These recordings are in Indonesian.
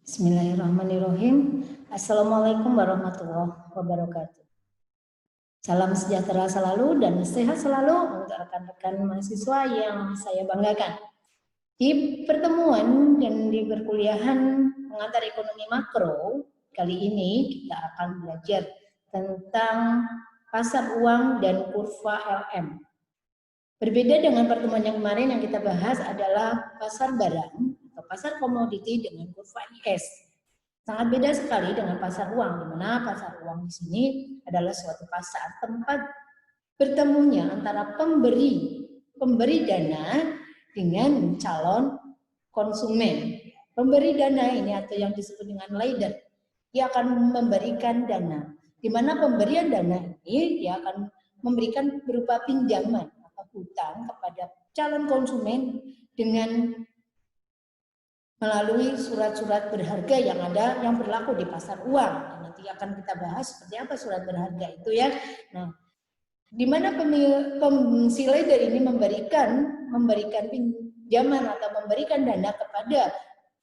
Bismillahirrahmanirrahim. Assalamualaikum warahmatullahi wabarakatuh. Salam sejahtera selalu dan sehat selalu untuk rekan-rekan mahasiswa yang saya banggakan. Di pertemuan dan di perkuliahan pengantar ekonomi makro, kali ini kita akan belajar tentang pasar uang dan kurva LM. Berbeda dengan pertemuan yang kemarin yang kita bahas adalah pasar barang atau pasar komoditi dengan kurva IS. Sangat beda sekali dengan pasar uang, di mana pasar uang di sini adalah suatu pasar tempat bertemunya antara pemberi dana dengan calon konsumen. Pemberi dana ini atau yang disebut dengan lender, dia akan memberikan dana. Di mana pemberian dana ini dia akan memberikan berupa pinjaman atau hutang kepada calon konsumen dengan melalui surat-surat berharga yang ada yang berlaku di pasar uang. Dan nanti akan kita bahas seperti apa surat berharga itu ya. Nah, di mana si lender ini memberikan pinjaman atau memberikan dana kepada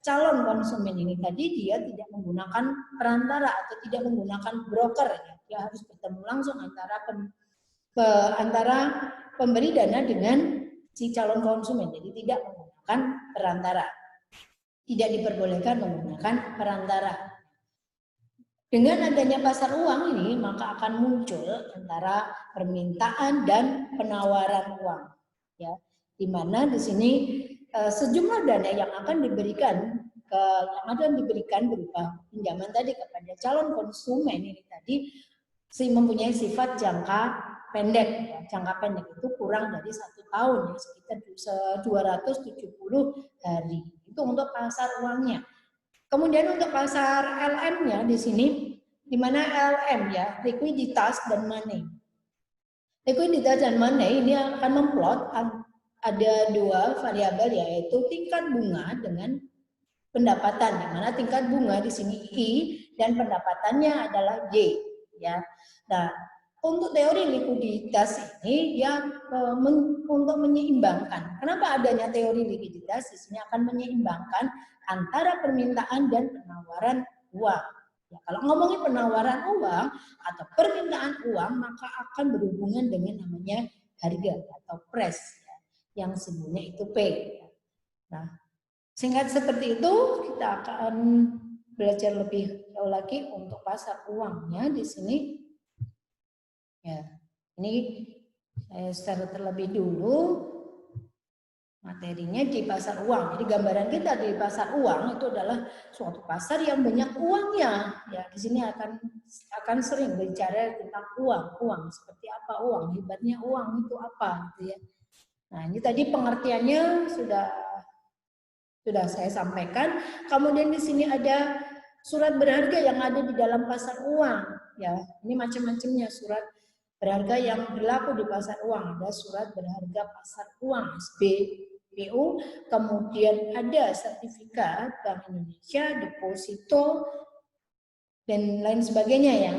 calon konsumen ini tadi, dia tidak menggunakan perantara atau tidak menggunakan broker ya. Dia harus bertemu langsung antara pemberi dana dengan si calon konsumen. Jadi tidak menggunakan perantara. Tidak diperbolehkan menggunakan perantara. Dengan adanya pasar uang ini, maka akan muncul antara permintaan dan penawaran uang. Ya, di mana di sini sejumlah dana yang akan diberikan berupa pinjaman tadi kepada calon konsumen ini tadi mempunyai sifat jangka pendek. Ya. Jangka pendek itu kurang dari 1 tahun, ya, sekitar 270 hari. Itu untuk pasar uangnya. Kemudian untuk pasar LM-nya di sini, di mana LM ya, likuiditas dan money. Likuiditas dan money ini akan memplot ada 2 variabel, yaitu tingkat bunga dengan pendapatan. Yang mana tingkat bunga di sini I dan pendapatannya adalah J. Ya. Nah, untuk teori likuiditas ini dia untuk menyeimbangkan. Kenapa adanya teori likuiditas? Di sini akan menyeimbangkan antara permintaan dan penawaran uang. Ya, kalau ngomongin penawaran uang atau permintaan uang, maka akan berhubungan dengan namanya harga atau price, ya, yang sebutnya itu P. Nah, singkat seperti itu, kita akan belajar lebih jauh lagi untuk pasar uangnya di sini. Ya, ini saya secara terlebih dulu materinya di pasar uang. Jadi gambaran kita di pasar uang itu adalah suatu pasar yang banyak uangnya. Ya, di sini akan sering bicara tentang uang seperti apa uang, hebatnya uang itu apa, gitu ya. Nah, ini tadi pengertiannya sudah saya sampaikan. Kemudian di sini ada surat berharga yang ada di dalam pasar uang. Ya, ini macam-macamnya surat berharga yang berlaku di pasar uang. Ada surat berharga pasar uang SBPU, kemudian ada sertifikat Bank Indonesia, deposito, dan lain sebagainya ya.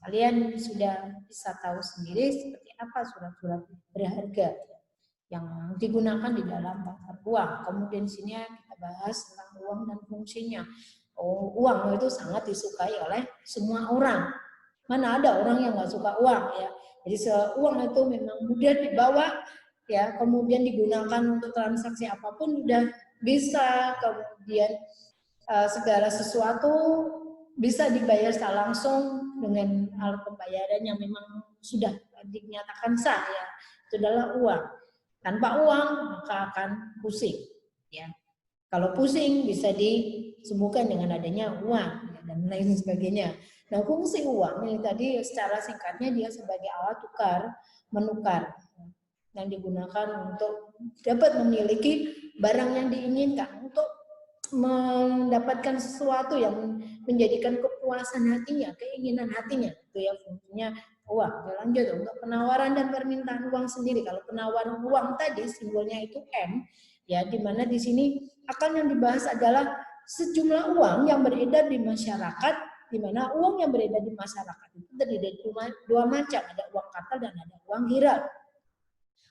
Kalian sudah bisa tahu sendiri seperti apa surat-surat berharga yang digunakan di dalam pasar uang. Kemudian di sini kita bahas tentang uang dan fungsinya. Uang itu sangat disukai oleh semua orang. Mana ada orang yang nggak suka uang ya. Jadi uang itu memang mudah dibawa ya, kemudian digunakan untuk transaksi apapun udah bisa, kemudian segala sesuatu bisa dibayar secara langsung dengan alat pembayaran yang memang sudah dinyatakan sah ya. Itu adalah uang. Tanpa uang maka akan pusing ya. Kalau pusing bisa disembuhkan dengan adanya uang ya, dan lain sebagainya. Nah, fungsi uang ini tadi secara singkatnya dia sebagai alat menukar yang digunakan untuk dapat memiliki barang yang diinginkan, untuk mendapatkan sesuatu yang menjadikan kepuasan hatinya, keinginan hatinya. Itu ya fungsinya uang. Lanjut untuk penawaran dan permintaan uang sendiri. Kalau penawaran uang tadi simbolnya itu M, ya, di mana di sini akan yang dibahas adalah sejumlah uang yang beredar di masyarakat, di mana uang yang beredar di masyarakat itu terdiri dari dua macam, ada uang kartal dan ada uang viral.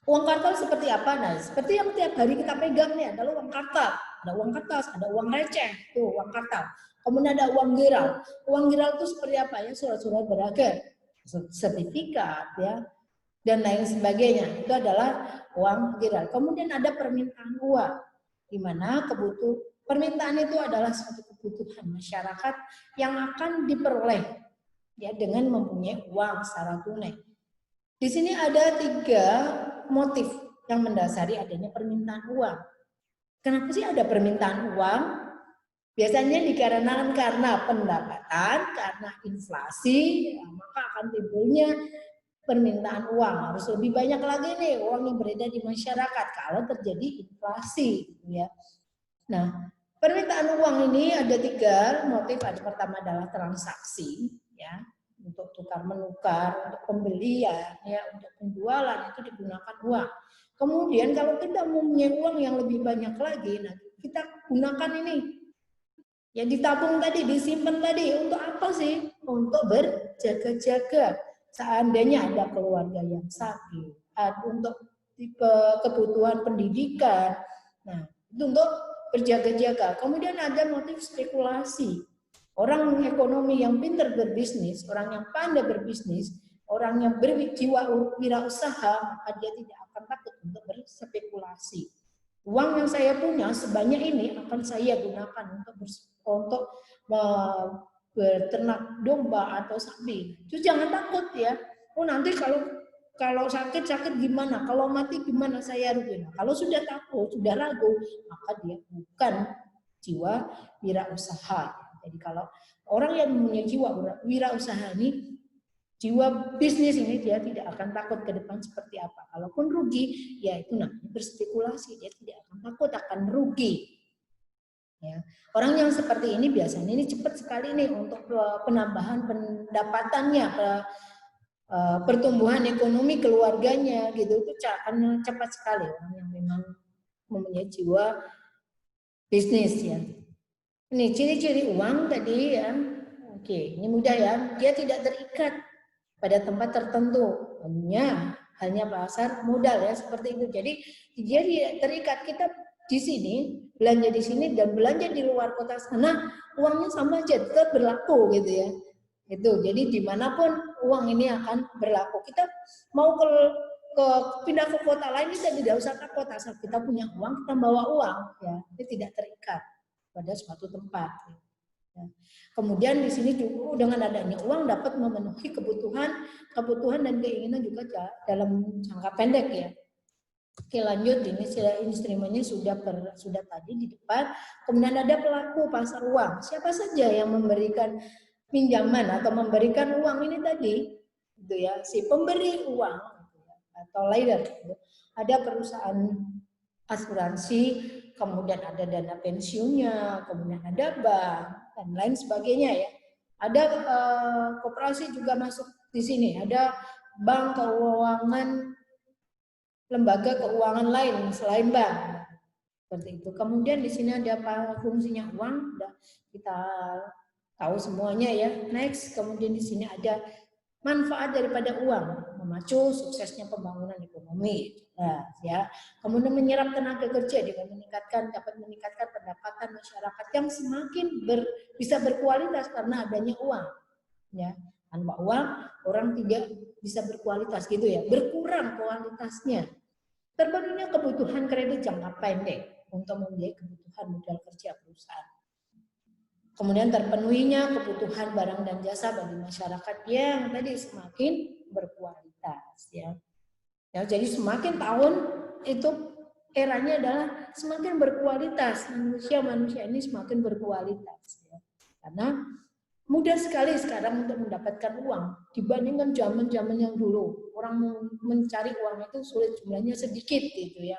Uang kartal seperti apa? Nah, seperti yang tiap hari kita pegang nih adalah uang kartal. ada uang kertas, ada uang receh, tuh uang kartal. Kemudian ada uang giral. Uang giral itu seperti apa ya? Surat-surat berharga, sertifikat ya, dan lain sebagainya. Itu adalah uang giral. Kemudian ada permintaan uang, di mana permintaan itu adalah suatu kebutuhan masyarakat yang akan diperoleh ya dengan mempunyai uang secara tunai. Di sini ada 3 motif yang mendasari adanya permintaan uang. Kenapa sih ada permintaan uang? Biasanya dikarenakan karena pendapatan, karena inflasi, ya, maka akan timbulnya permintaan uang. Harus lebih banyak lagi nih uang yang beredar di masyarakat kalau terjadi inflasi, gitu ya. Nah, permintaan uang ini ada 3 motif. Ada pertama adalah transaksi, ya, untuk tukar menukar, untuk pembelian, ya, untuk penjualan itu digunakan uang. Kemudian kalau kita mempunyai uang yang lebih banyak lagi, nah kita gunakan ini. Yang ditabung tadi, disimpan tadi, untuk apa sih? Untuk berjaga-jaga. Seandainya ada keluarga yang sakit, untuk kebutuhan pendidikan. Nah, itu untuk berjaga-jaga. Kemudian ada motif spekulasi. Orang ekonomi yang pintar berbisnis, orang yang pandai berbisnis, orang yang berjiwa wirausaha, maka dia tidak akan takut untuk berspekulasi. Uang yang saya punya sebanyak ini akan saya gunakan untuk berternak domba atau sapi. Itu jangan takut ya. Oh nanti kalau sakit gimana? Kalau mati gimana saya rugi? Nah, kalau sudah takut, sudah ragu, maka dia bukan jiwa wirausaha. Jadi kalau orang yang mempunyai jiwa wirausaha ini, jiwa bisnis ini, dia tidak akan takut ke depan seperti apa. Kalaupun rugi, ya itu namanya berspekulasi. Dia tidak akan takut akan rugi. Ya. Orang yang seperti ini biasanya ini cepat sekali nih untuk penambahan pendapatannya, pertumbuhan ekonomi keluarganya, gitu. Itu akan cepat sekali orang yang memang mempunyai jiwa bisnis ya. Ini ciri-ciri uang tadi ya. Oke, ini mudah ya. Dia tidak terikat pada tempat tertentu, hanya pasar modal ya seperti itu. Jadi dia terikat, kita di sini belanja di sini dan belanja di luar kota sana uangnya sama aja, tetap berlaku gitu ya. Itu jadi dimanapun uang ini akan berlaku. Kita mau pindah ke kota lain, kita tidak usah takut asal kita punya uang, kita bawa uang ya, itu tidak terikat pada suatu tempat. Ya. Kemudian di sini juga dengan adanya uang dapat memenuhi kebutuhan dan keinginan juga dalam jangka pendek ya. Oke, lanjut, ini instrumennya sudah tadi di depan. Kemudian ada pelaku pasar uang. Siapa saja yang memberikan pinjaman atau memberikan uang ini tadi, gitu ya, si pemberi uang atau lender. Gitu. Ada perusahaan asuransi, kemudian ada dana pensiunnya, kemudian ada bank dan lain sebagainya ya. Ada koperasi juga masuk di sini. Ada bank, keuangan, lembaga keuangan lain selain bank. Seperti itu. Kemudian di sini ada fungsinya uang, sudah kita tahu semuanya ya. Next, kemudian di sini ada manfaat daripada uang, memacu suksesnya pembangunan ekonomi. Nah, ya. Kemudian menyerap tenaga kerja dengan dapat meningkatkan pendapatan masyarakat yang semakin bisa berkualitas karena adanya uang. Ya, tanpa uang orang tidak bisa berkualitas gitu ya, berkurang kualitasnya. Terpenuhinya kebutuhan kredit jangka pendek untuk membiayai kebutuhan modal kerja perusahaan. Kemudian terpenuhinya kebutuhan barang dan jasa bagi masyarakat yang tadi semakin berkualitas ya. Ya, jadi semakin tahun itu eranya adalah semakin berkualitas, manusia ini semakin berkualitas ya. Karena mudah sekali sekarang untuk mendapatkan uang dibandingkan zaman-zaman yang dulu. Orang mencari uang itu sulit, jumlahnya sedikit gitu ya.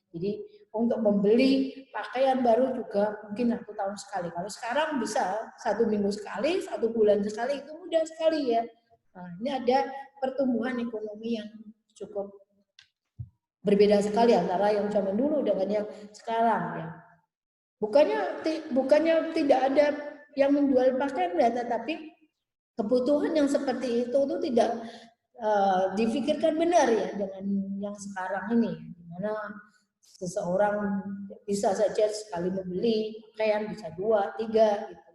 Jadi untuk membeli pakaian baru juga mungkin 1 tahun sekali. Kalau sekarang bisa 1 minggu sekali, 1 bulan sekali, itu mudah sekali ya. Nah, ini ada pertumbuhan ekonomi yang cukup berbeda sekali antara yang zaman dulu dengan yang sekarang ya. Bukannya tidak ada yang menjual pakaian, tetapi kebutuhan yang seperti itu tidak dipikirkan benar ya dengan yang sekarang ini, dimana seseorang bisa saja sekali membeli pakaian bisa 2, 3 gitu.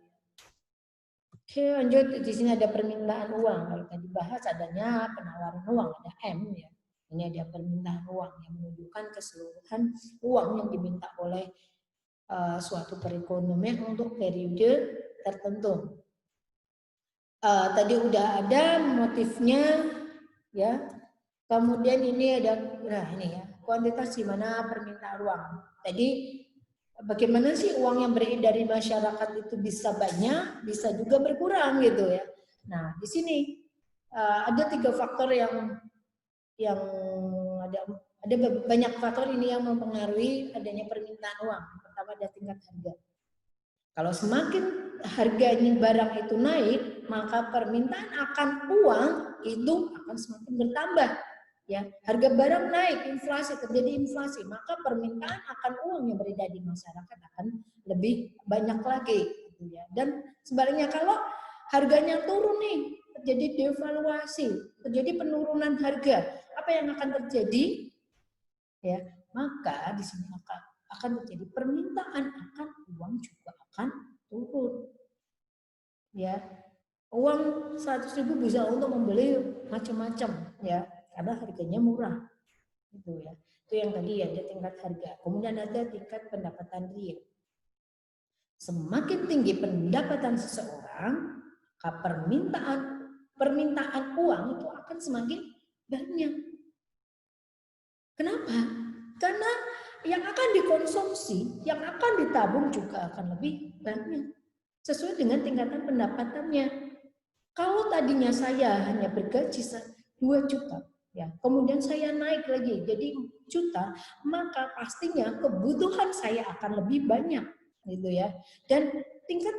Oke, lanjut. Di sini ada permintaan uang. Kalau tadi bahas adanya penawaran uang, ada M ya. Ini ada permintaan uang yang menunjukkan keseluruhan uang yang diminta oleh suatu perekonomian untuk periode tertentu. Tadi udah ada motifnya ya. Kemudian ini ada, nah ini ya, kuantitas di mana permintaan uang. Tadi bagaimana sih uang yang beredar di masyarakat itu bisa banyak, bisa juga berkurang gitu ya. Nah di sini ada 3 faktor yang ada banyak faktor ini yang mempengaruhi adanya permintaan uang. Pertama ada tingkat harga. Kalau semakin harganya barang itu naik, maka permintaan akan uang itu akan semakin bertambah. Ya, harga barang naik, inflasi, terjadi inflasi, maka permintaan akan uang yang beredar di masyarakat akan lebih banyak lagi. Gitu ya. Dan sebaliknya kalau harganya turun nih, terjadi devaluasi, terjadi penurunan harga, apa yang akan terjadi? Ya, maka di sini akan terjadi permintaan akan uang juga akan turun. Ya, uang 100.000 bisa untuk membeli macam-macam ya, karena harganya murah. Gitu ya. Itu yang tadi ada tingkat harga. Kemudian ada tingkat pendapatan real. Semakin tinggi pendapatan seseorang, maka permintaan uang itu akan semakin banyak. Kenapa? Karena yang akan dikonsumsi, yang akan ditabung juga akan lebih banyak. Sesuai dengan tingkatan pendapatannya. Kalau tadinya saya hanya bergaji 2 juta, ya, kemudian saya naik lagi jadi juta, maka pastinya kebutuhan saya akan lebih banyak, gitu ya. Dan tingkat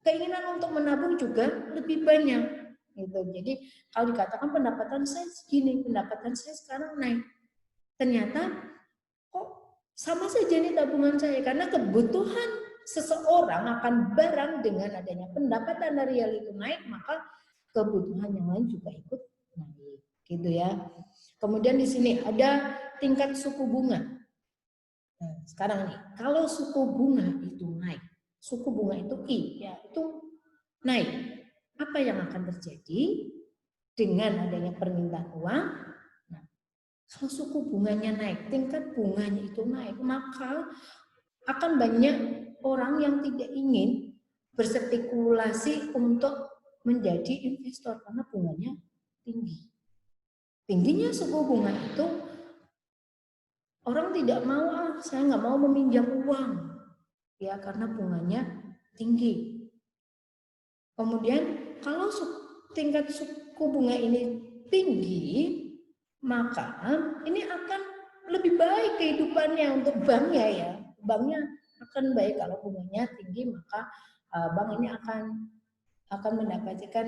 keinginan untuk menabung juga lebih banyak, gitu. Jadi kalau dikatakan pendapatan saya segini, pendapatan saya sekarang naik, ternyata kok sama saja nih tabungan saya, karena kebutuhan seseorang akan barang dengan adanya pendapatan dari real itu naik, maka kebutuhan yang lain juga ikut naik, gitu ya. Kemudian di sini ada tingkat suku bunga. Nah, sekarang nih, kalau suku bunga itu naik, suku bunga itu I, ya itu naik, apa yang akan terjadi dengan adanya permintaan uang? Nah, kalau suku bunganya naik, tingkat bunganya itu naik, maka akan banyak orang yang tidak ingin berspekulasi untuk menjadi investor karena bunganya tinggi. Tingginya suku bunga itu orang tidak mau, saya nggak mau meminjam uang, ya karena bunganya tinggi. Kemudian kalau tingkat suku bunga ini tinggi, maka ini akan lebih baik kehidupannya untuk banknya ya. Banknya akan baik kalau bunganya tinggi, maka bank ini akan mendapatkan,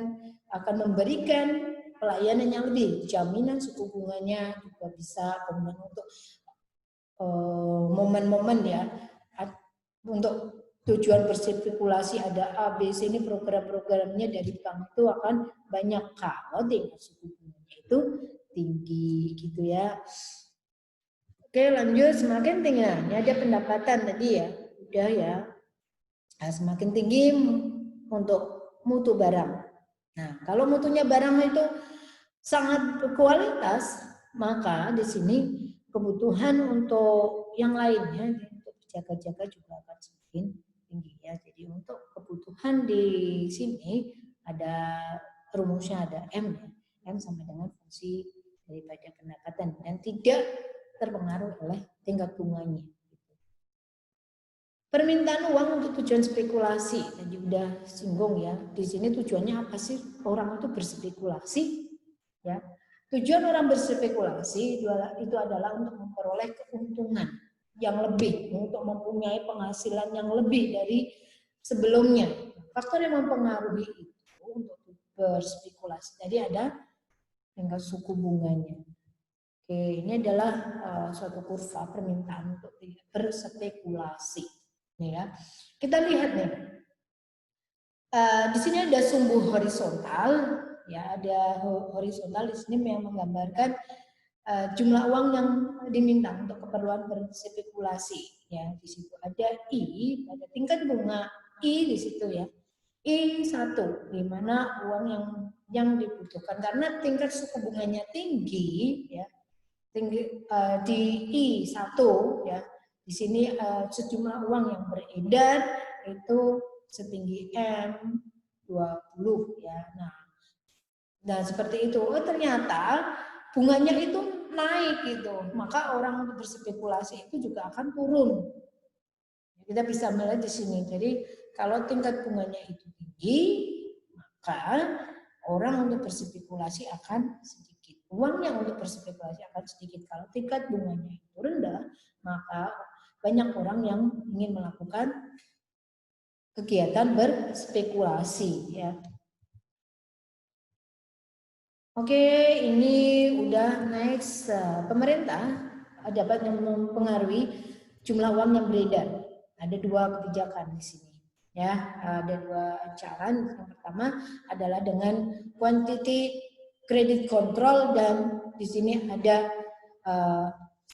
akan memberikan pelayanan yang lebih, jaminan suku bunganya juga bisa, kemudian untuk momen-momen ya, untuk tujuan berspekulasi ada A, B, C, ini program-programnya dari bank itu akan banyak kalau tingkat suku bunganya itu tinggi gitu ya. Oke, lanjut. Semakin tinggi, ini ada pendapatan tadi ya, udah ya. Nah, semakin tinggi untuk mutu barang. Nah, kalau mutunya barang itu sangat berkualitas, maka di sini kebutuhan untuk yang lainnya, untuk jaga-jaga juga akan semakin tinggi ya. Jadi untuk kebutuhan di sini ada rumusnya, ada M ya. M sama dengan fungsi daripada pendapatan dan tidak terpengaruh oleh tingkat bunganya. Permintaan uang untuk tujuan spekulasi, tadi udah singgung ya. Di sini tujuannya apa sih orang itu berspekulasi? Ya, tujuan orang berspekulasi itu adalah untuk memperoleh keuntungan yang lebih, untuk mempunyai penghasilan yang lebih dari sebelumnya. Faktor yang mempengaruhi itu untuk berspekulasi. Jadi ada tingkat suku bunganya. Oke, ini adalah suatu kurva permintaan untuk berspekulasi. Nih ya, kita lihat nih. Di sini ada sumbu horizontal, ya ada horizontal di sini yang menggambarkan jumlah uang yang diminta untuk keperluan berspekulasi. Ya, di situ ada I, ada tingkat bunga I di situ ya. I1, di mana uang yang dibutuhkan karena tingkat suku bunganya tinggi ya. Tinggi di I1 ya. Di sini sejumlah uang yang beredar itu setinggi M20 ya. Nah, seperti itu. Oh, ternyata bunganya itu naik gitu. Maka orang untuk berspekulasi itu juga akan turun. Kita bisa melihat di sini. Jadi kalau tingkat bunganya itu tinggi, maka orang untuk berspekulasi akan sedikit. Uang yang untuk berspekulasi akan sedikit. Kalau tingkat bunganya itu rendah, maka banyak orang yang ingin melakukan kegiatan berspekulasi ya. Oke, ini udah next. Pemerintah dapat mempengaruhi jumlah uang yang beredar. Ada dua kebijakan di sini. Ya, ada dua cara. Yang pertama adalah dengan quantity credit control dan di sini ada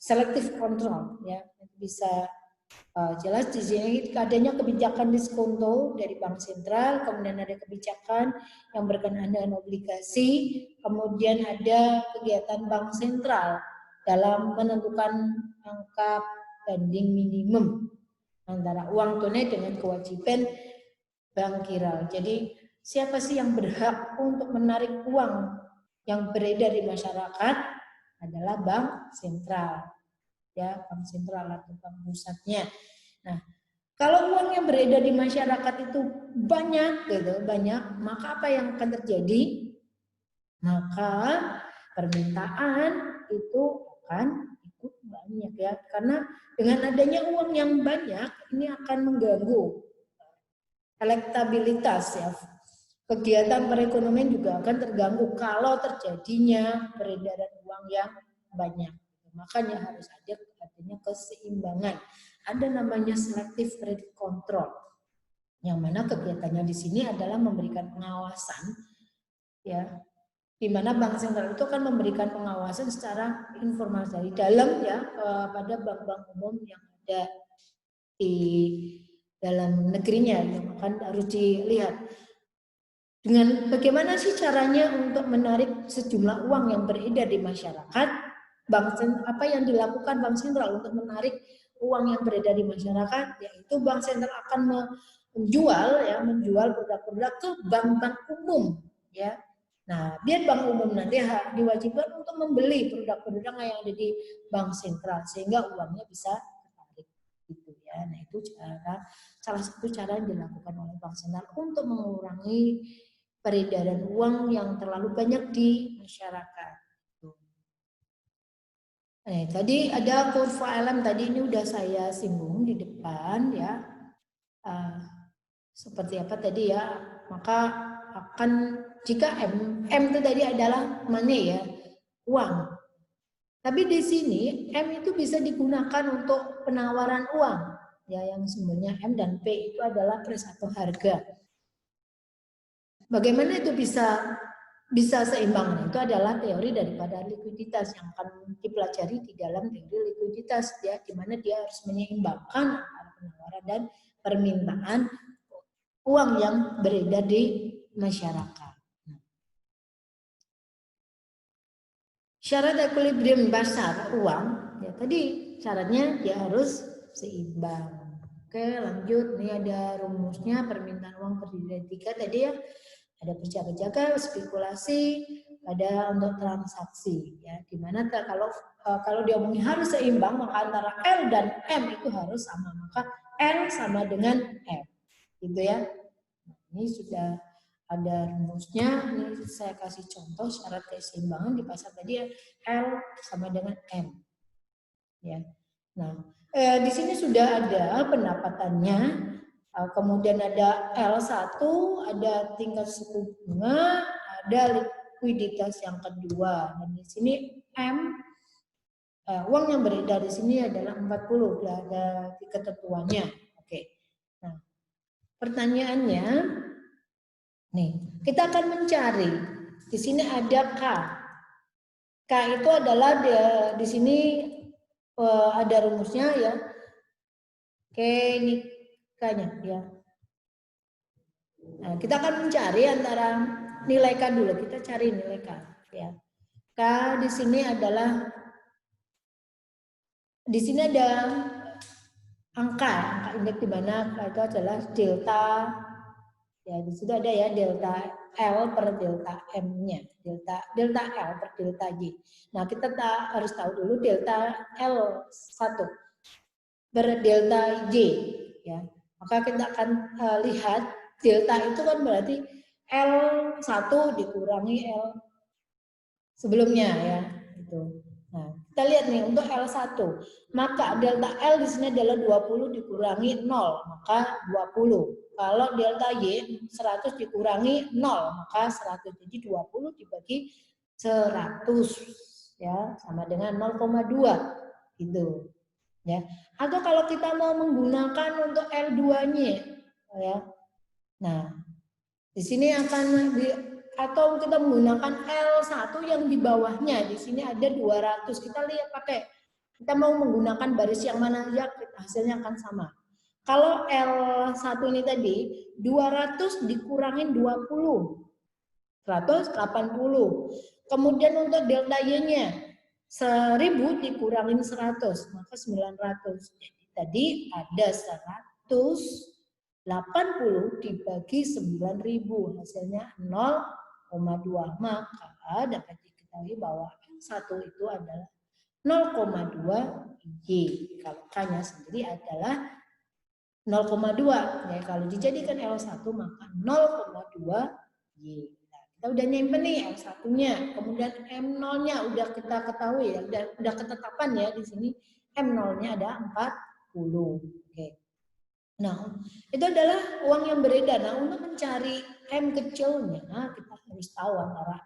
selective control. Ya, bisa jelas di sini adanya kebijakan diskonto dari Bank Sentral, kemudian ada kebijakan yang berkenaan dengan obligasi, kemudian ada kegiatan Bank Sentral dalam menentukan angka banding minimum antara uang tunai dengan kewajiban bank kiral. Jadi siapa sih yang berhak untuk menarik uang yang beredar di masyarakat adalah Bank Sentral. Ya, Bank Sentral atau bank pusatnya. Nah, kalau uang yang beredar di masyarakat itu banyak gitu, maka apa yang akan terjadi? Maka permintaan itu akan ikut banyak ya, karena dengan adanya uang yang banyak ini akan mengganggu elektabilitas ya. Kegiatan perekonomian juga akan terganggu kalau terjadinya peredaran uang yang banyak. Makanya harus ada adanya keseimbangan. Ada namanya selective credit control. Yang mana kegiatannya di sini adalah memberikan pengawasan ya. Di mana Bank Sentral itu akan memberikan pengawasan secara informal dari dalam ya pada bank-bank umum yang ada di dalam negerinya yang akan harus dilihat. Dengan bagaimana sih caranya untuk menarik sejumlah uang yang beredar di masyarakat? Apa yang dilakukan Bank Sentral untuk menarik uang yang beredar di masyarakat? Yaitu Bank Sentral akan menjual produk-produk ke bank-bank umum, ya. Nah, biar bank umum nanti diwajibkan untuk membeli produk-produk yang ada di Bank Sentral sehingga uangnya bisa ditarik, gitu ya. Nah, itu salah satu cara yang dilakukan oleh Bank Sentral untuk mengurangi peredaran uang yang terlalu banyak di masyarakat. Nah, tadi ada kurva LM tadi ini udah saya singgung di depan ya. Seperti apa tadi ya? Maka akan jika M itu tadi adalah money ya, uang. Tapi di sini M itu bisa digunakan untuk penawaran uang. Ya, yang sebenarnya M dan P itu adalah price atau harga. Bagaimana itu bisa seimbang? Itu adalah teori daripada likuiditas yang akan dipelajari di dalam teori likuiditas ya, di mana dia harus menyeimbangkan antara penawaran dan permintaan uang yang beredar di masyarakat. Syarat equilibrium pasar uang ya tadi syaratnya dia harus seimbang. Oke, lanjut. Ini ada rumusnya. Permintaan uang terdiri dari 3 tadi ya. Ada berjaga-jaga, spekulasi, ada untuk transaksi ya. Dimana kalau diomongin harus seimbang, maka antara L dan M itu harus sama. Maka L sama dengan M. Gitu ya. Nah, ini sudah ada rumusnya. Ini saya kasih contoh syarat keseimbangan di pasar tadi ya. L sama dengan M. Ya. Nah, di sini sudah ada pendapatannya. Kemudian ada L1, ada tingkat suku bunga, ada likuiditas yang kedua. Dan di sini M, uang yang beredar di sini adalah 40, ada ketentuannya. Oke. Nah, pertanyaannya, nih, kita akan mencari. Di sini ada K. K itu adalah di sini ada rumusnya ya. Oke, ini K-nya ya. Nah, kita akan mencari antara nilai K dulu. Kita cari nilai K ya. K di sini adalah ada angka indeks di mana K itu adalah delta. Ya, di situ ada ya delta L per delta M-nya, delta L per delta Y. Nah, kita harus tahu dulu delta L1 per delta Y ya. Maka kita akan lihat delta itu kan berarti L1 dikurangi L sebelumnya ya, gitu. Nah, kita lihat nih untuk L1, maka delta L di sini adalah 20 dikurangi 0, maka 20. Kalau delta Y 100 dikurangi 0, maka 100. Jadi 20 dibagi 100 ya, sama dengan 0,2 gitu. Ya. Atau kalau kita mau menggunakan untuk L2-nya ya. Nah, di sini akan atau kita menggunakan L1 yang di bawahnya. Di sini ada 200. Kita lihat kita mau menggunakan baris yang mana aja, hasilnya akan sama. Kalau L1 ini tadi 200 dikurangin 20. 180. Kemudian untuk delta Y-nya 1000 dikurangin 100, maka 900. Jadi tadi ada 180 dibagi 9.000, hasilnya 0,2. Maka dapat diketahui bahwa L1 itu adalah 0,2 Y. Kalau K-nya sendiri adalah 0,2. Ya, kalau dijadikan L1 maka 0,2 Y. Kita udah nyimpen nih L1-nya, kemudian M0-nya udah kita ketahui ya, udah ketetapan ya di sini M0-nya ada 40. Oke. Nah, itu adalah uang yang beredar. Nah, untuk mencari M kecilnya, kita harus tahu antara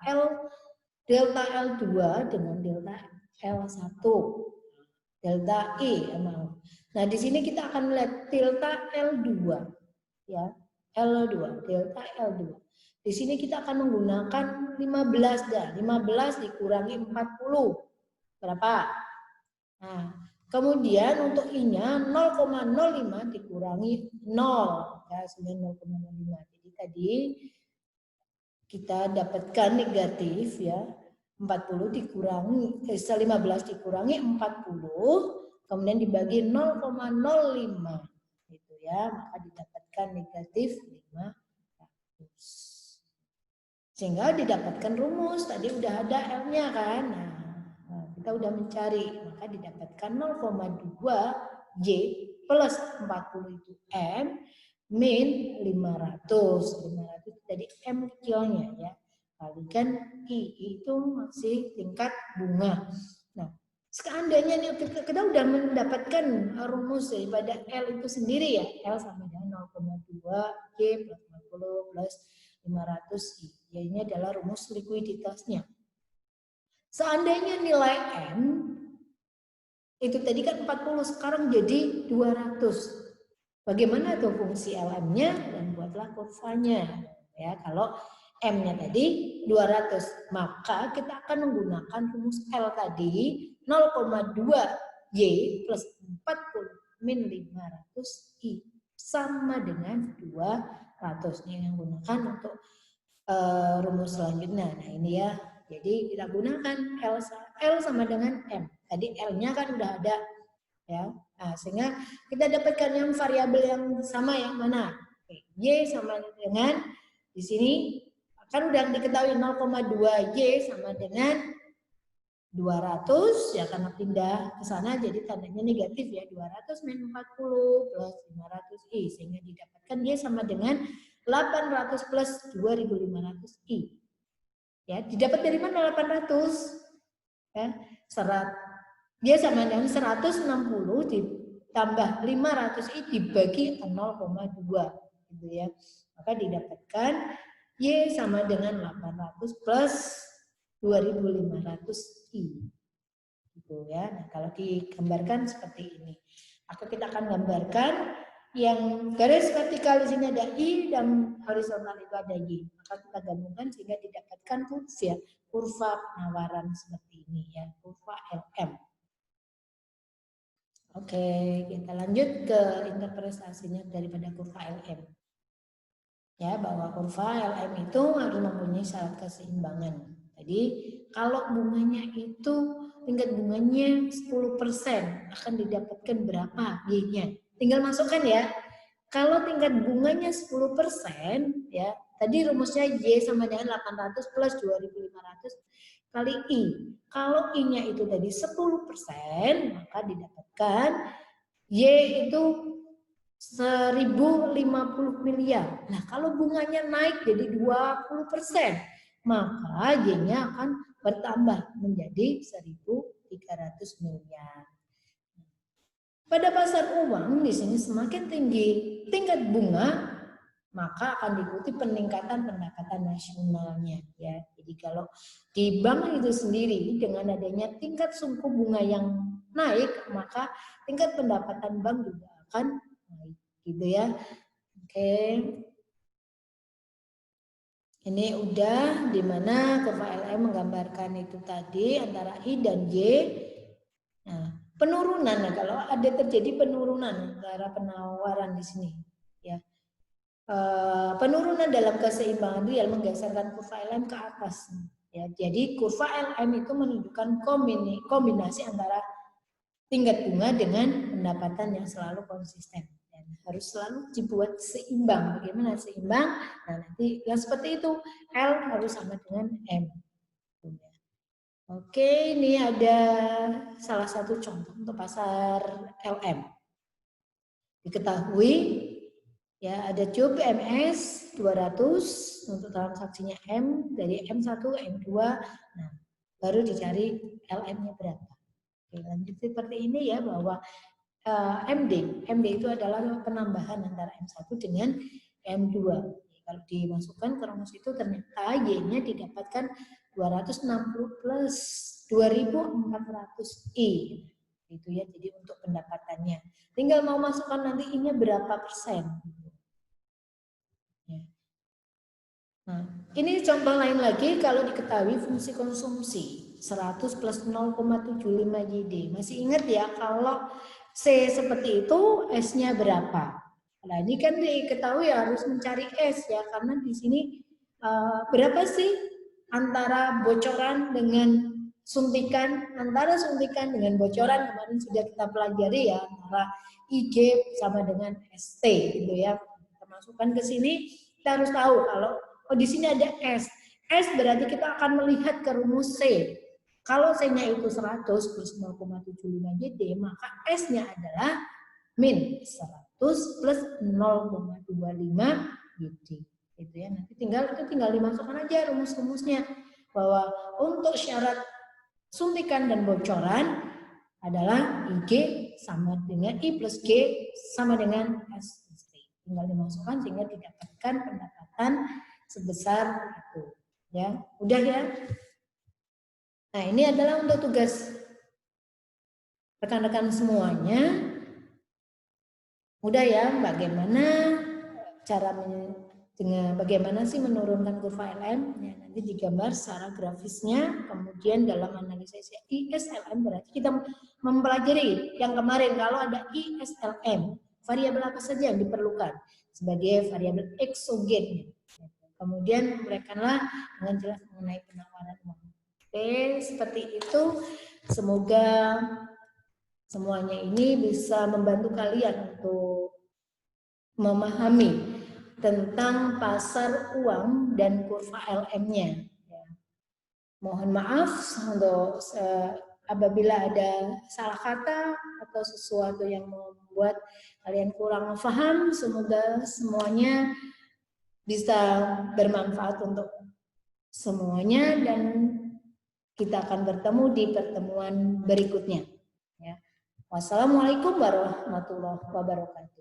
delta L2 dengan delta L1. Delta E, maaf. Nah, di sini kita akan melihat delta L2 ya. L2, delta L2. Di sini kita akan menggunakan 15 dah. 15 dikurangi 40. Berapa? Nah, kemudian untuk I-nya 0,05 dikurangi 0. Ya, sebenarnya 0,05. Jadi tadi kita dapatkan negatif ya. 40 dikurangi 15 dikurangi 40, kemudian dibagi 0,05 gitu ya, maka didapatkan negatif 500. Sehingga didapatkan rumus, tadi udah ada L-nya kan. Nah, kita udah mencari, maka didapatkan 0,2 Y plus 40 itu M min 500. 500 tadi M kecilnya ya. Kalikan I itu masih tingkat bunga. Nah, seandainya kita udah mendapatkan rumus daripada L itu sendiri ya. L sama dengan 0,2 Y plus 40 plus 500 I. Y-nya adalah rumus likuiditasnya. Seandainya nilai M itu tadi kan 40, sekarang jadi 200. Bagaimana tuh fungsi LM-nya? Dan buatlah kurvanya. Ya, kalau M-nya tadi 200, maka kita akan menggunakan rumus L tadi 0,2 Y plus 40 min 500 I sama dengan 200. Ini yang gunakan untuk rumus selanjutnya. Nah, ini ya. Jadi kita gunakan L sama dengan M. Tadi L-nya kan udah ada ya. Nah, sehingga kita dapatkan yang variabel yang sama yang mana? Oke, Y sama dengan di sini kan udah diketahui 0,2 Y sama dengan 200 ya, karena pindah ke sana jadi tandanya negatif ya. 200 min 40 plus 500 I sehingga didapatkan Y sama dengan 800 plus 2500 I. Ya, didapat dari mana 800? Ya, dia sama dengan 160 ditambah 500 I dibagi 0,2 gitu ya. Maka didapatkan Y sama dengan 800 plus 2500 I. Gitu ya. Nah, kalau digambarkan seperti ini. Maka kita akan gambarkan yang garis vertikal di sini ada I dan horizontal itu ada Y. Maka kita gabungkan sehingga didapatkan kurva penawaran seperti ini. ini ya, kurva LM. Oke, kita lanjut ke interpretasinya daripada kurva LM. Ya, bahwa kurva LM itu harus mempunyai syarat keseimbangan. Jadi, kalau bunganya itu tingkat bunganya 10%, akan didapatkan berapa Y-nya? Tinggal masukkan ya. Kalau tingkat bunganya 10%, ya, tadi rumusnya Y sama dengan 800 plus 2.500 kali I. Kalau I-nya itu tadi 10%, maka didapatkan Y itu 1.050 miliar. Nah, kalau bunganya naik jadi 20%, maka Y-nya akan bertambah menjadi 1.300 miliar. Pada pasar uang di sini semakin tinggi tingkat bunga, maka akan diikuti peningkatan pendapatan nasionalnya ya. Jadi kalau di bank itu sendiri dengan adanya tingkat suku bunga yang naik, maka tingkat pendapatan bank juga akan naik gitu ya. Oke. Ini udah dimana kurva LM menggambarkan itu tadi antara I dan Y. Nah, penurunan, nah kalau ada terjadi penurunan antara penawaran di sini ya. Penurunan dalam keseimbangan real menggeserkan kurva LM ke atas ya. Jadi kurva LM itu menunjukkan kombinasi antara tingkat bunga dengan pendapatan yang selalu konsisten dan harus selalu dibuat seimbang. Bagaimana seimbang? Nah, nanti yang seperti itu L harus sama dengan M. Oke, ini ada salah satu contoh untuk pasar LM. Diketahui ya ada cube MS 200 untuk transaksinya M dari M1 M2. Nah, baru dicari LM-nya berapa. Oke, lanjut seperti ini ya bahwa MD itu adalah penambahan antara M1 dengan M2. Kalau dimasukkan ke rumus itu ternyata Y-nya didapatkan 260 plus 2.400 I. Itu ya, jadi untuk pendapatannya. Tinggal mau masukkan nanti I-nya berapa persen. Ya. Nah, ini contoh lain lagi kalau diketahui fungsi konsumsi 100 plus 0,75 YD. Masih ingat ya kalau C seperti itu S-nya berapa? Nah, ini kan diketahui harus mencari S ya, karena di sini berapa sih antara bocoran dengan suntikan, antara suntikan dengan bocoran kemarin sudah kita pelajari ya, antara IG sama dengan ST gitu ya. Kita masukkan ke sini, kita harus tahu kalau di sini ada S. S berarti kita akan melihat ke rumus C. Kalau C-nya itu 100 plus 0,75 JD, maka S-nya adalah min 100 plus 0,25 JD. Gitu ya. Nanti tinggal dimasukkan aja rumus-rumusnya bahwa untuk syarat suntikan dan bocoran adalah IG sama dengan I plus G sama dengan S. Tinggal dimasukkan sehingga didapatkan pendapatan sebesar itu. Ya, udah ya. Nah, ini adalah untuk tugas rekan-rekan semuanya. Udah ya, bagaimana sih menurunkan kurva LM? Ya, nanti digambar secara grafisnya, kemudian dalam analisis ISLM berarti kita mempelajari yang kemarin kalau ada ISLM, variabel apa saja yang diperlukan sebagai variabel eksogen. Kemudian uraikanlah dengan jelas mengenai penawaran uang. Oke, seperti itu. Semoga semuanya ini bisa membantu kalian untuk memahami tentang pasar uang dan kurva LM-nya. Ya. Mohon maaf untuk apabila ada salah kata atau sesuatu yang membuat kalian kurang paham. Semoga semuanya bisa bermanfaat untuk semuanya dan kita akan bertemu di pertemuan berikutnya. Ya. Wassalamualaikum warahmatullahi wabarakatuh.